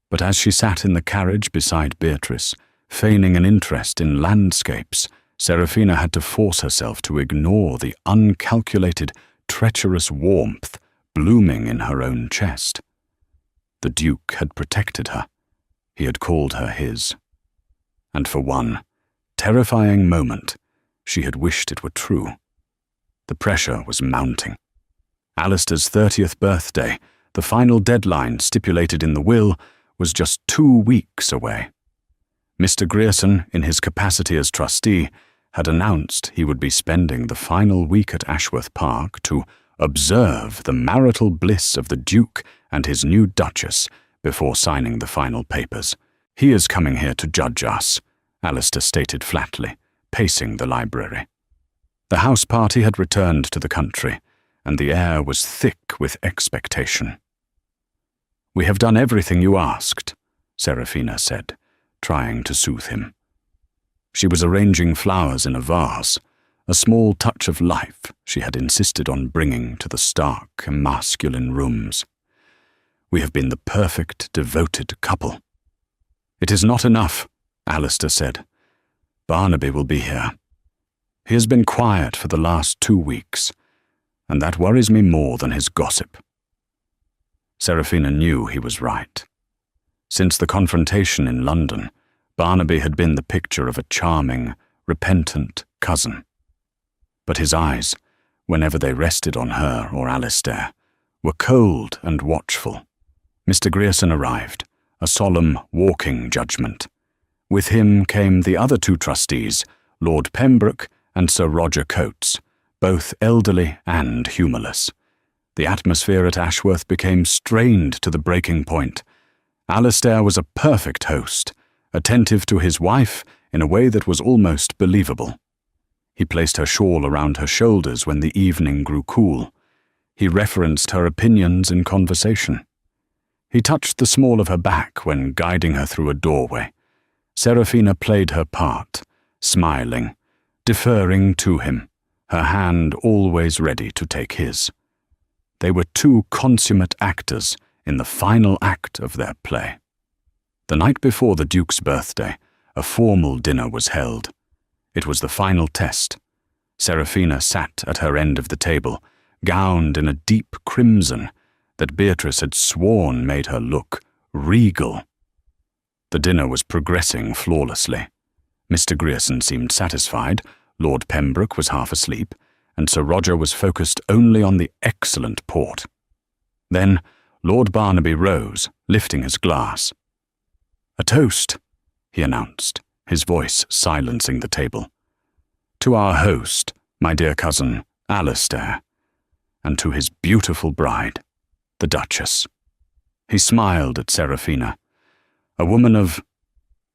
But as she sat in the carriage beside Beatrice, feigning an interest in landscapes, Serafina had to force herself to ignore the uncalculated, treacherous warmth blooming in her own chest. The Duke had protected her. He had called her his. And for one terrifying moment, she had wished it were true. The pressure was mounting. Alistair's 30th birthday, the final deadline stipulated in the will, was just 2 weeks away. Mr. Grierson, in his capacity as trustee, had announced he would be spending the final week at Ashworth Park to observe the marital bliss of the Duke and his new Duchess before signing the final papers. He is coming here to judge us, Alistair stated flatly, pacing the library. The house party had returned to the country, and the air was thick with expectation. We have done everything you asked, Serafina said, trying to soothe him. She was arranging flowers in a vase, a small touch of life she had insisted on bringing to the stark, masculine rooms. We have been the perfect, devoted couple. It is not enough, Alistair said. Barnaby will be here. He has been quiet for the last 2 weeks, and that worries me more than his gossip. Serafina knew he was right. Since the confrontation in London, Barnaby had been the picture of a charming, repentant cousin. But his eyes, whenever they rested on her or Alistair, were cold and watchful. Mr. Grierson arrived, a solemn, walking judgment. With him came the other 2 trustees, Lord Pembroke and Sir Roger Coates, both elderly and humourless. The atmosphere at Ashworth became strained to the breaking point. Alistair was a perfect host, attentive to his wife in a way that was almost believable. He placed her shawl around her shoulders when the evening grew cool. He referenced her opinions in conversation. He touched the small of her back when guiding her through a doorway. Serafina played her part, smiling, deferring to him, her hand always ready to take his. They were 2 consummate actors in the final act of their play. The night before the Duke's birthday, a formal dinner was held. It was the final test. Serafina sat at her end of the table, gowned in a deep crimson that Beatrice had sworn made her look regal. The dinner was progressing flawlessly. Mr. Grierson seemed satisfied, Lord Pembroke was half asleep, and Sir Roger was focused only on the excellent port. Then Lord Barnaby rose, lifting his glass. "A toast," he announced, his voice silencing the table. "To our host, my dear cousin, Alistair, and to his beautiful bride, the Duchess." He smiled at Seraphina, a woman of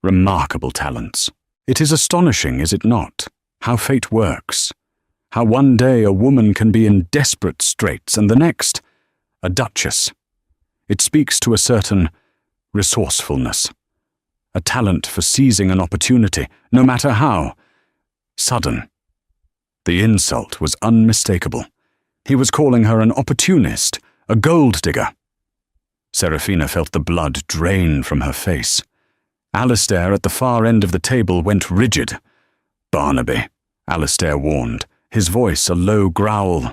remarkable talents. It is astonishing, is it not, how fate works, how one day a woman can be in desperate straits and the next, a duchess. It speaks to a certain resourcefulness, a talent for seizing an opportunity, no matter how sudden. The insult was unmistakable. He was calling her an opportunist, a gold digger. Seraphina felt the blood drain from her face. Alistair at the far end of the table went rigid. "Barnaby," Alistair warned, his voice a low growl.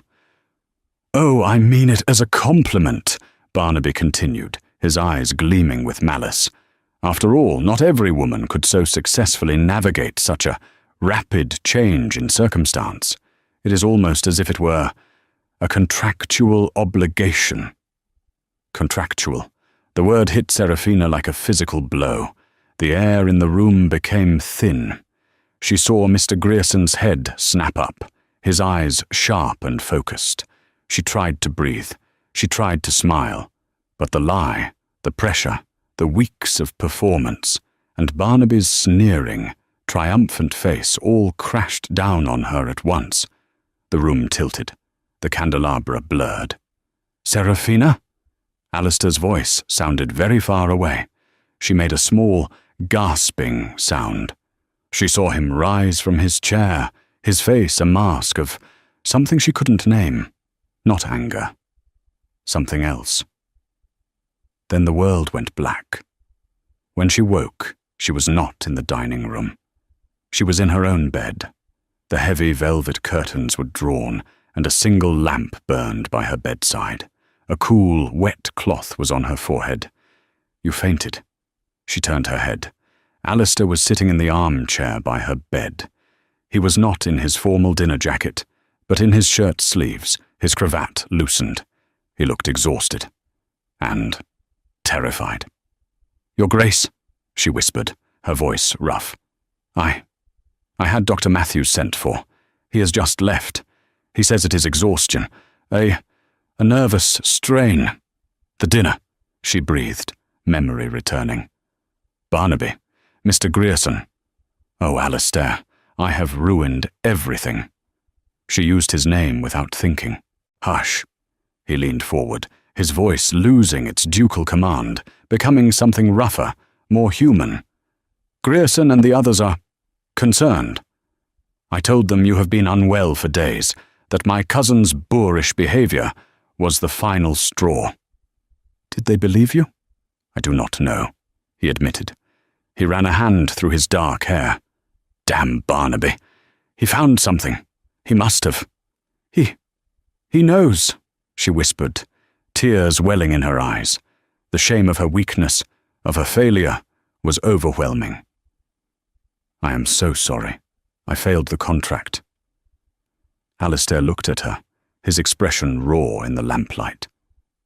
"Oh, I mean it as a compliment," Barnaby continued, his eyes gleaming with malice. After all, not every woman could so successfully navigate such a rapid change in circumstance. It is almost as if it were a contractual obligation. Contractual. The word hit Seraphina like a physical blow. The air in the room became thin. She saw Mr. Grierson's head snap up, his eyes sharp and focused. She tried to breathe. She tried to smile. But the lie, the pressure, the weeks of performance, and Barnaby's sneering, triumphant face all crashed down on her at once. The room tilted. The candelabra blurred. "Seraphina?" Alistair's voice sounded very far away. She made a small, gasping sound. She saw him rise from his chair, his face a mask of something she couldn't name. Not anger. Something else. Then the world went black. When she woke, she was not in the dining room. She was in her own bed. The heavy velvet curtains were drawn, and a single lamp burned by her bedside. A cool, wet cloth was on her forehead. "You fainted." She turned her head. Alistair was sitting in the armchair by her bed. He was not in his formal dinner jacket, but in his shirt sleeves, his cravat loosened. He looked exhausted and terrified. "Your Grace," she whispered, her voice rough. I had Dr. Matthews sent for. He has just left. He says it is exhaustion. A nervous strain." "The dinner," she breathed, memory returning. "Barnaby, Mr. Grierson." "Oh, Alistair, I have ruined everything." She used his name without thinking. "Hush." He leaned forward, his voice losing its ducal command, becoming something rougher, more human. "Grierson and the others are concerned. I told them you have been unwell for days, that my cousin's boorish behavior was the final straw." "Did they believe you?" "I do not know," he admitted. He ran a hand through his dark hair. "Damn Barnaby. He found something. He must have." He knows," she whispered, tears welling in her eyes. The shame of her weakness, of her failure, was overwhelming. "I am so sorry. I failed the contract." Alistair looked at her, his expression raw in the lamplight.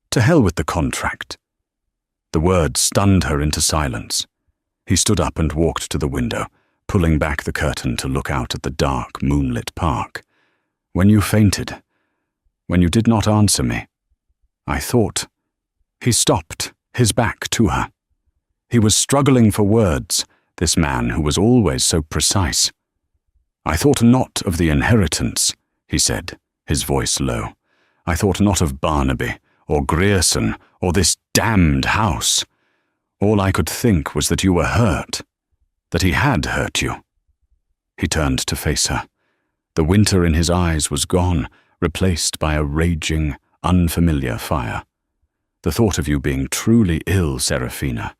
"To hell with the contract." The word stunned her into silence. He stood up and walked to the window, pulling back the curtain to look out at the dark, moonlit park. "When you fainted, when you did not answer me, I thought—" He stopped, his back to her. He was struggling for words, this man who was always so precise. "I thought not of the inheritance," he said, his voice low. "I thought not of Barnaby, or Grierson, or this damned house. All I could think was that you were hurt, that he had hurt you." He turned to face her. The winter in his eyes was gone, replaced by a raging, unfamiliar fire. "The thought of you being truly ill, Seraphina,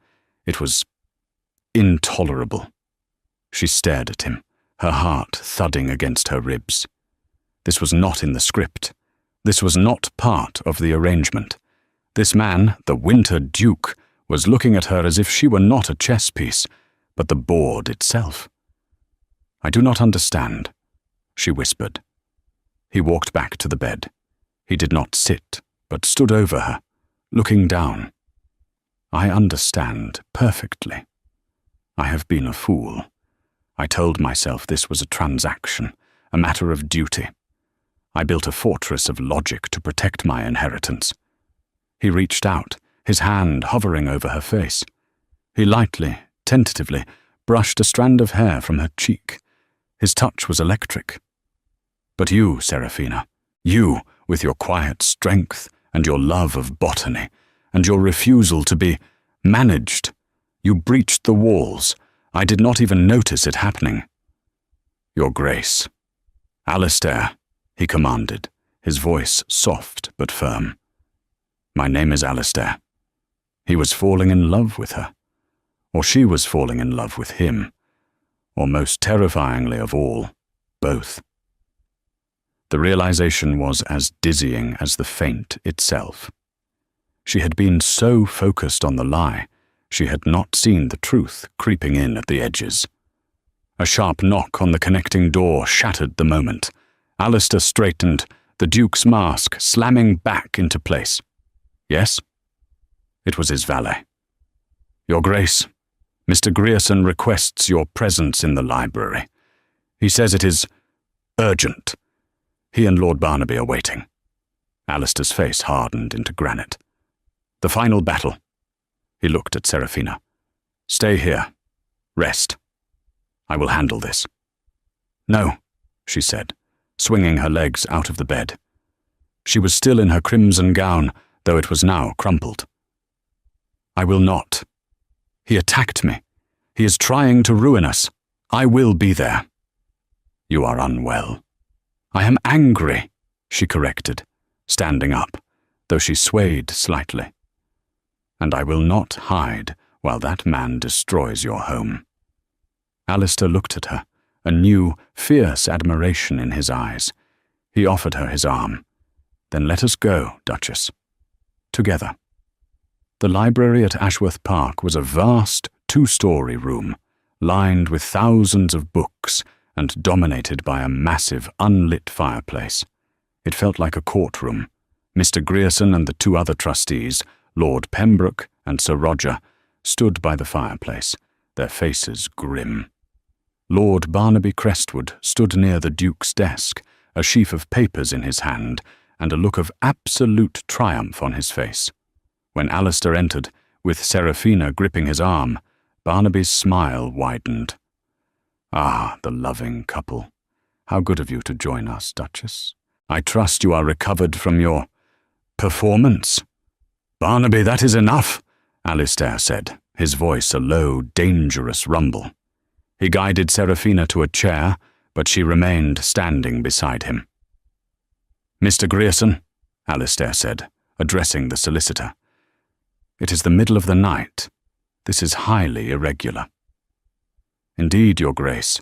it was intolerable." She stared at him, her heart thudding against her ribs. This was not in the script. This was not part of the arrangement. This man, the Winter Duke, was looking at her as if she were not a chess piece, but the board itself. "I do not understand," she whispered. He walked back to the bed. He did not sit, but stood over her, looking down. "I understand perfectly. I have been a fool. I told myself this was a transaction, a matter of duty. I built a fortress of logic to protect my inheritance. He reached out, his hand hovering over her face. He lightly, tentatively, brushed a strand of hair from her cheek. His touch was electric. But you, Seraphina, you, with your quiet strength and your love of botany, and your refusal to be managed, you breached the walls. I did not even notice it happening. Your Grace. Alistair, he commanded, his voice soft but firm. My name is Alistair. He was falling in love with her. Or she was falling in love with him. Or most terrifyingly of all, both. The realization was as dizzying as the feint itself. She had been so focused on the lie, she had not seen the truth creeping in at the edges. A sharp knock on the connecting door shattered the moment. Alistair straightened, the Duke's mask slamming back into place. Yes? It was his valet. Your Grace, Mr. Grierson requests your presence in the library. He says it is urgent. He and Lord Barnaby are waiting. Alistair's face hardened into granite. The final battle. He looked at Seraphina. Stay here. Rest. I will handle this. No, she said, swinging her legs out of the bed. She was still in her crimson gown, though it was now crumpled. I will not. He attacked me. He is trying to ruin us. I will be there. You are unwell. I am angry, she corrected, standing up, though she swayed slightly. And I will not hide while that man destroys your home. Alistair looked at her, a new, fierce admiration in his eyes. He offered her his arm. Then let us go, Duchess. Together. The library at Ashworth Park was a vast, two-story room, lined with thousands of books and dominated by a massive, unlit fireplace. It felt like a courtroom. Mr. Grierson and the two other trustees, Lord Pembroke and Sir Roger, stood by the fireplace, their faces grim. Lord Barnaby Crestwood stood near the Duke's desk, a sheaf of papers in his hand, and a look of absolute triumph on his face. When Alistair entered, with Seraphina gripping his arm, Barnaby's smile widened. Ah, the loving couple. How good of you to join us, Duchess. I trust you are recovered from your performance. Barnaby, that is enough, Alistair said, his voice a low, dangerous rumble. He guided Seraphina to a chair, but she remained standing beside him. Mr. Grierson, Alistair said, addressing the solicitor. It is the middle of the night. This is highly irregular. Indeed, Your Grace,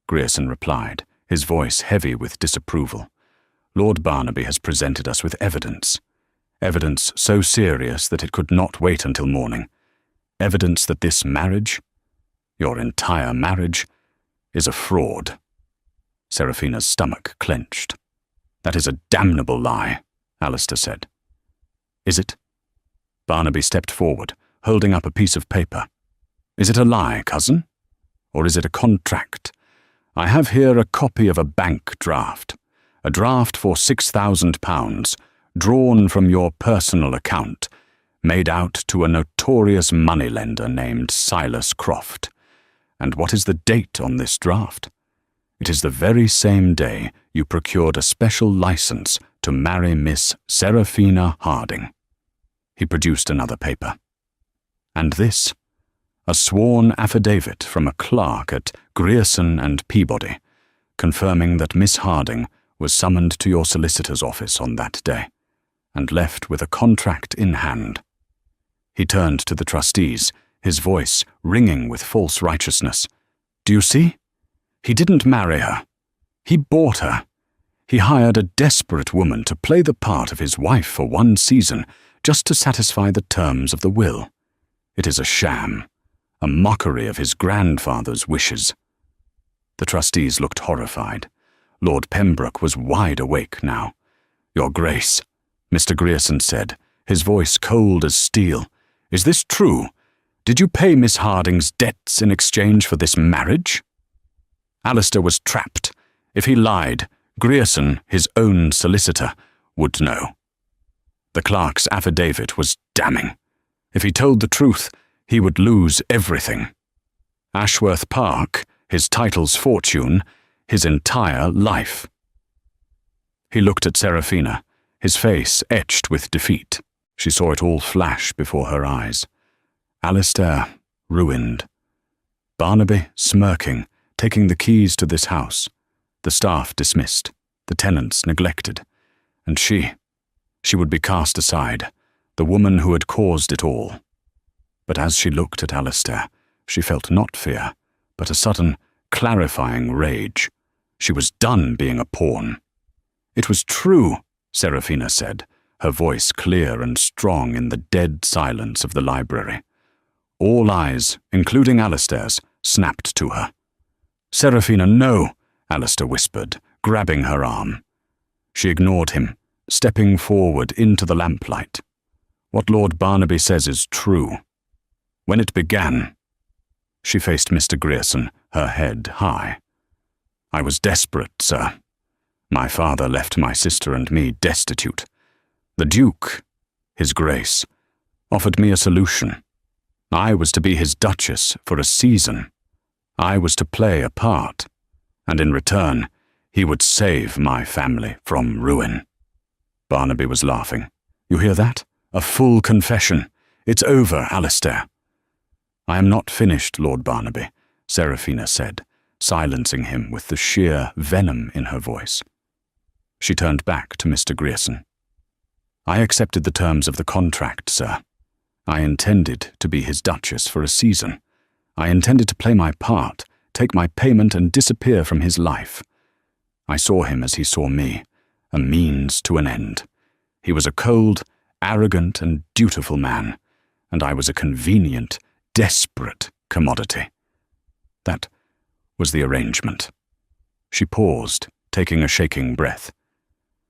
Grierson replied, his voice heavy with disapproval. Lord Barnaby has presented us with evidence. Evidence so serious that it could not wait until morning. Evidence that this marriage, your entire marriage, is a fraud. Seraphina's stomach clenched. That is a damnable lie, Alistair said. Is it? Barnaby stepped forward, holding up a piece of paper. Is it a lie, cousin? Or is it a contract? I have here a copy of a bank draft. A draft for £6,000, drawn from your personal account, made out to a notorious moneylender named Silas Croft. And what is the date on this draft? It is the very same day you procured a special license to marry Miss Seraphina Harding. He produced another paper. And this, a sworn affidavit from a clerk at Grierson and Peabody, confirming that Miss Harding was summoned to your solicitor's office on that day, and left with a contract in hand. He turned to the trustees, his voice ringing with false righteousness. Do you see? He didn't marry her. He bought her. He hired a desperate woman to play the part of his wife for one season, just to satisfy the terms of the will. It is a sham, a mockery of his grandfather's wishes. The trustees looked horrified. Lord Pembroke was wide awake now. Your Grace, Mr. Grierson said, his voice cold as steel. Is this true? Did you pay Miss Harding's debts in exchange for this marriage? Alistair was trapped. If he lied, Grierson, his own solicitor, would know. The clerk's affidavit was damning. If he told the truth, he would lose everything. Ashworth Park, his title's fortune, his entire life. He looked at Seraphina, his face etched with defeat. She saw it all flash before her eyes. Alistair, ruined. Barnaby, smirking, taking the keys to this house. The staff dismissed, the tenants neglected. And she would be cast aside, the woman who had caused it all. But as she looked at Alistair, she felt not fear, but a sudden, clarifying rage. She was done being a pawn. It was true, Seraphina said, her voice clear and strong in the dead silence of the library. All eyes, including Alistair's, snapped to her. Seraphina, no, Alistair whispered, grabbing her arm. She ignored him, stepping forward into the lamplight. What Lord Barnaby says is true. When it began, she faced Mr. Grierson, her head high. I was desperate, sir. My father left my sister and me destitute. The Duke, His Grace, offered me a solution. I was to be his Duchess for a season. I was to play a part, and in return, he would save my family from ruin. Barnaby was laughing. You hear that? A full confession. It's over, Alistair. I am not finished, Lord Barnaby, Seraphina said, silencing him with the sheer venom in her voice. She turned back to Mr. Grierson. I accepted the terms of the contract, sir. I intended to be his Duchess for a season. I intended to play my part, take my payment and disappear from his life. I saw him as he saw me, a means to an end. He was a cold, arrogant and dutiful man, and I was a convenient, desperate commodity. That was the arrangement. She paused, taking a shaking breath.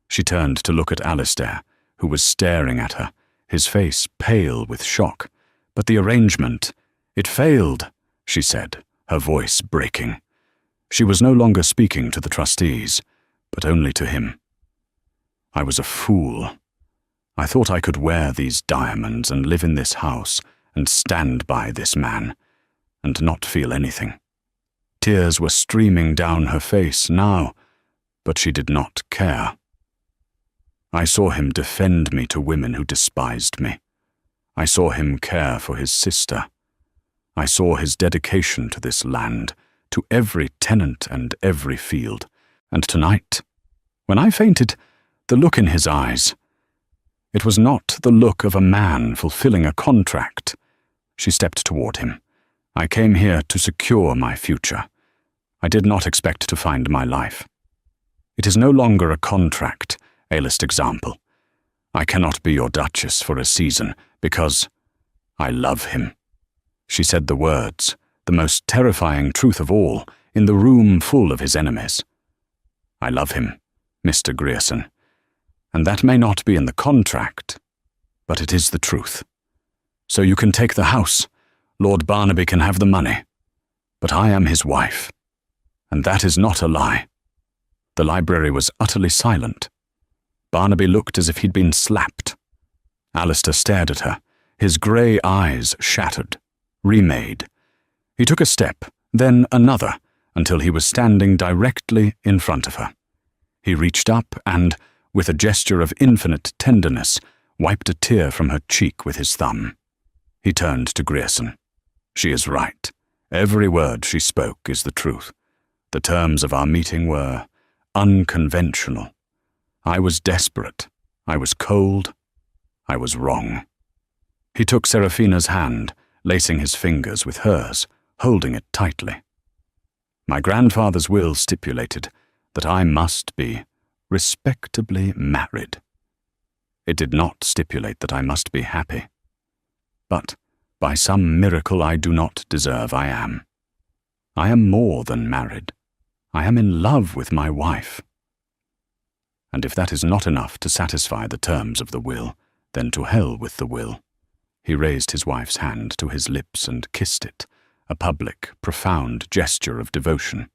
She turned to look at Alistair, who was staring at her, his face pale with shock. But the arrangement, it failed, she said, her voice breaking. She was no longer speaking to the trustees, but only to him. I was a fool. I thought I could wear these diamonds and live in this house and stand by this man, and not feel anything. Tears were streaming down her face now, but she did not care. I saw him defend me to women who despised me. I saw him care for his sister. I saw his dedication to this land, to every tenant and every field. And tonight, when I fainted, the look in his eyes, it was not the look of a man fulfilling a contract. She stepped toward him. I came here to secure my future. I did not expect to find my life. It is no longer a contract, A-list example. I cannot be your Duchess for a season because I love him. She said the words, the most terrifying truth of all, in the room full of his enemies. I love him, Mr. Grierson, and that may not be in the contract, but it is the truth. So you can take the house, Lord Barnaby can have the money, but I am his wife, and that is not a lie. The library was utterly silent. Barnaby looked as if he'd been slapped. Alistair stared at her, his grey eyes shattered, remade. He took a step, then another, until he was standing directly in front of her. He reached up and, with a gesture of infinite tenderness, wiped a tear from her cheek with his thumb. He turned to Grierson. She is right. Every word she spoke is the truth. The terms of our meeting were unconventional. I was desperate. I was cold. I was wrong. He took Seraphina's hand, lacing his fingers with hers, holding it tightly. My grandfather's will stipulated that I must be respectably married. It did not stipulate that I must be happy. But by some miracle I do not deserve I am. I am more than married. I am in love with my wife. And if that is not enough to satisfy the terms of the will, then to hell with the will. He raised his wife's hand to his lips and kissed it, a public, profound gesture of devotion.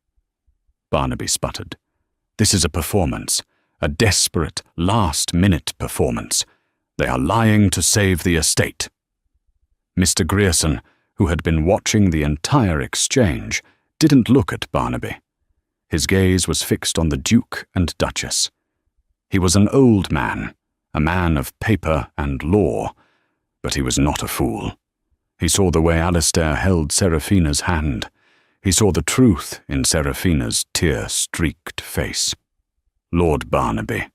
Barnaby sputtered. "This is a performance, a desperate, last-minute performance. They are lying to save the estate." Mr. Grierson, who had been watching the entire exchange, didn't look at Barnaby. His gaze was fixed on the Duke and Duchess. He was an old man, a man of paper and law, but he was not a fool. He saw the way Alistair held Seraphina's hand. He saw the truth in Seraphina's tear-streaked face. "Lord Barnaby,"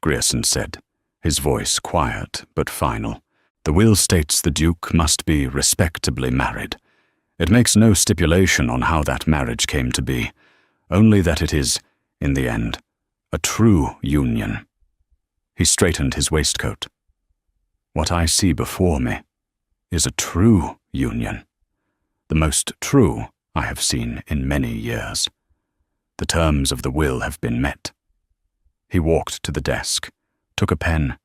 Grierson said, his voice quiet but final, "the will states the Duke must be respectably married. It makes no stipulation on how that marriage came to be, only that it is, in the end, a true union." He straightened his waistcoat. "What I see before me is a true union, the most true I have seen in many years. The terms of the will have been met." He walked to the desk, took a pen,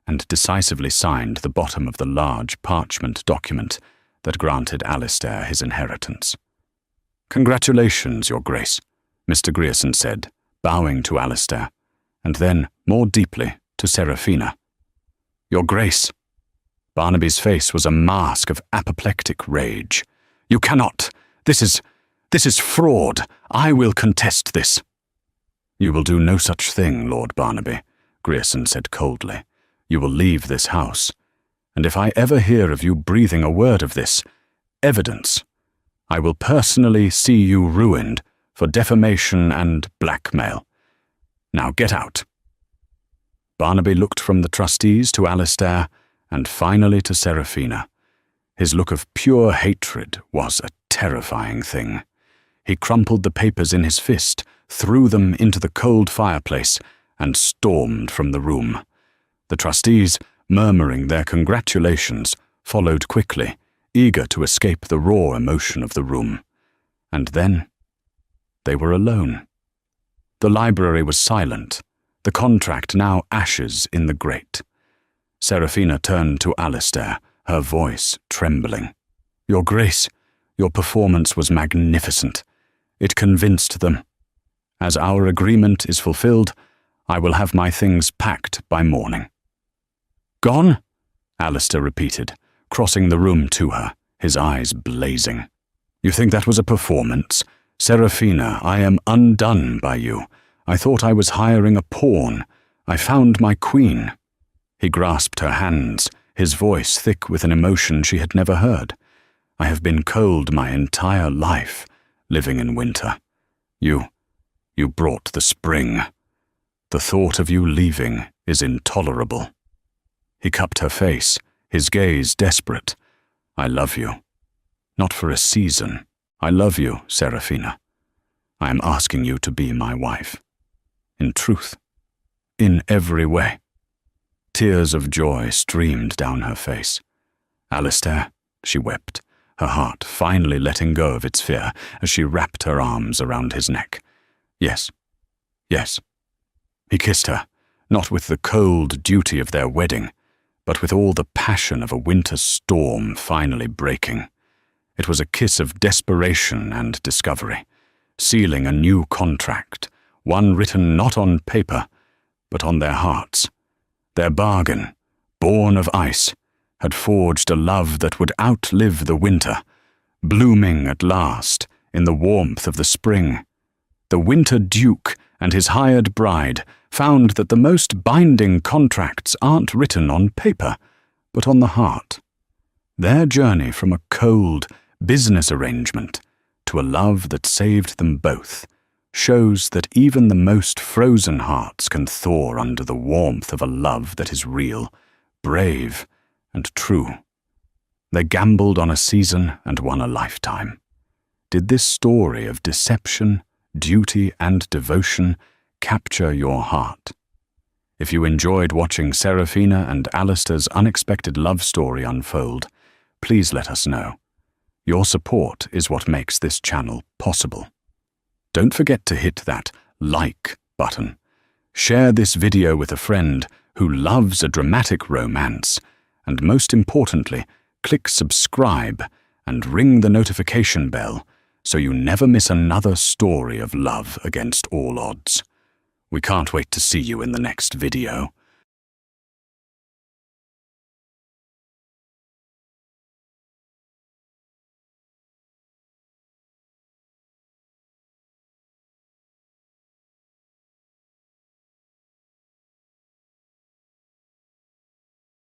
and decisively signed the bottom of the large parchment document that granted Alistair his inheritance. "Congratulations, Your Grace," Mr. Grierson said, bowing to Alistair, and then, more deeply, to Seraphina. "Your Grace." Barnaby's face was a mask of apoplectic rage. "You cannot! This is fraud! I will contest this!" "You will do no such thing, Lord Barnaby," Grierson said coldly. "You will leave this house, and if I ever hear of you breathing a word of this evidence, I will personally see you ruined for defamation and blackmail. Now get out." Barnaby looked from the trustees to Alistair, and finally to Seraphina. His look of pure hatred was a terrifying thing. He crumpled the papers in his fist, threw them into the cold fireplace, and stormed from the room. The trustees, murmuring their congratulations, followed quickly, eager to escape the raw emotion of the room. And then they were alone. The library was silent, the contract now ashes in the grate. Seraphina turned to Alistair, her voice trembling. "Your Grace, your performance was magnificent. It convinced them. As our agreement is fulfilled, I will have my things packed by morning." "Gone?" Alistair repeated, crossing the room to her, his eyes blazing. "You think that was a performance? Seraphina, I am undone by you. I thought I was hiring a pawn. I found my queen." He grasped her hands, his voice thick with an emotion she had never heard. "I have been cold my entire life, living in winter. You brought the spring. The thought of you leaving is intolerable." He cupped her face, his gaze desperate. "I love you. Not for a season. I love you, Seraphina. I am asking you to be my wife. In truth, in every way." Tears of joy streamed down her face. "Alistair," she wept, her heart finally letting go of its fear as she wrapped her arms around his neck. "Yes, yes." He kissed her, not with the cold duty of their wedding, but with all the passion of a winter storm finally breaking. It was a kiss of desperation and discovery, sealing a new contract, one written not on paper, but on their hearts. Their bargain, born of ice, had forged a love that would outlive the winter, blooming at last in the warmth of the spring. The Winter Duke and his hired bride found that the most binding contracts aren't written on paper, but on the heart. Their journey from a cold business arrangement to a love that saved them both shows that even the most frozen hearts can thaw under the warmth of a love that is real, brave, and true. They gambled on a season and won a lifetime. Did this story of deception, duty, and devotion capture your heart? If you enjoyed watching Seraphina and Alistair's unexpected love story unfold, please let us know. Your support is what makes this channel possible. Don't forget to hit that like button. Share this video with a friend who loves a dramatic romance, and most importantly, click subscribe and ring the notification bell so you never miss another story of love against all odds. We can't wait to see you in the next video.